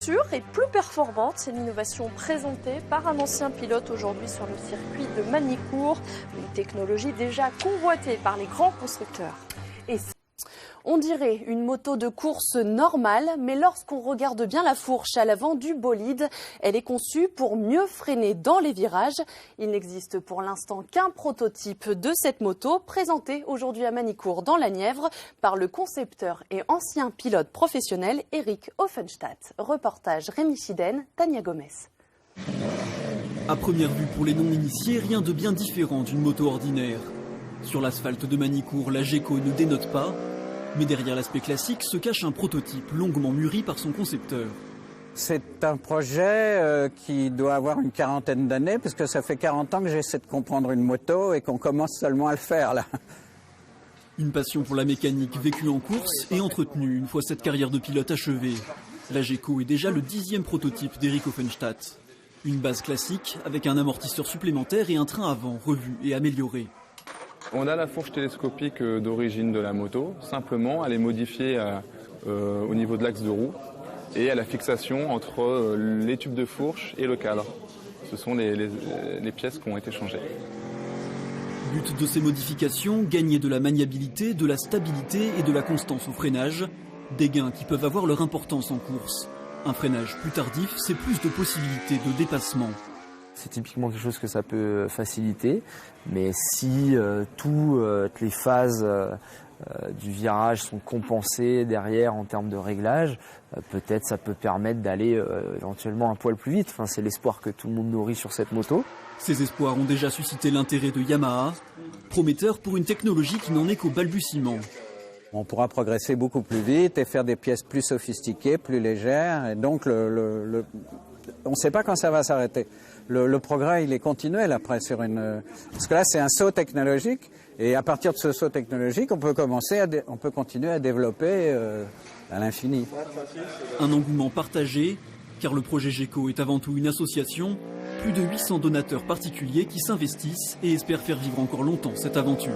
sûre et plus performante. C'est l'innovation présentée par un ancien pilote aujourd'hui sur le circuit de Magny-Cours. Une technologie déjà convoitée par les grands constructeurs. On dirait une moto de course normale, mais lorsqu'on regarde bien la fourche à l'avant du bolide, elle est conçue pour mieux freiner dans les virages. Il n'existe pour l'instant qu'un prototype de cette moto, présenté aujourd'hui à Magny-Cours dans la Nièvre par le concepteur et ancien pilote professionnel Eric Offenstadt. Reportage Rémi Chiden, Tania Gomez. À première vue, pour les non-initiés, rien de bien différent d'une moto ordinaire. Sur l'asphalte de Magny-Cours, la Geco ne dénote pas. Mais derrière l'aspect classique se cache un prototype longuement mûri par son concepteur. C'est un projet qui doit avoir une quarantaine d'années, parce que ça fait 40 ans que j'essaie de comprendre une moto et qu'on commence seulement à le faire là. Une passion pour la mécanique vécue en course et entretenue une fois cette carrière de pilote achevée. La Geco est déjà le 10e prototype d'Eric Offenstadt. Une base classique avec un amortisseur supplémentaire et un train avant revu et amélioré. On a la fourche télescopique d'origine de la moto, simplement elle est modifiée au niveau de l'axe de roue et à la fixation entre les tubes de fourche et le cadre. Ce sont les pièces qui ont été changées. But de ces modifications, gagner de la maniabilité, de la stabilité et de la constance au freinage. Des gains qui peuvent avoir leur importance en course. Un freinage plus tardif, c'est plus de possibilités de dépassement. C'est typiquement quelque chose que ça peut faciliter, mais si toutes les phases du virage sont compensées derrière en termes de réglage, peut-être ça peut permettre d'aller éventuellement un poil plus vite. Enfin, c'est l'espoir que tout le monde nourrit sur cette moto. Ces espoirs ont déjà suscité l'intérêt de Yamaha, prometteur pour une technologie qui n'en est qu'au balbutiement. On pourra progresser beaucoup plus vite et faire des pièces plus sophistiquées, plus légères, et donc on ne sait pas quand ça va s'arrêter. Le progrès, il est continuel après sur une... Parce que là, c'est un saut technologique. Et à partir de ce saut technologique, on peut continuer à développer à l'infini. Un engouement partagé, car le projet Geco est avant tout une association. Plus de 800 donateurs particuliers qui s'investissent et espèrent faire vivre encore longtemps cette aventure.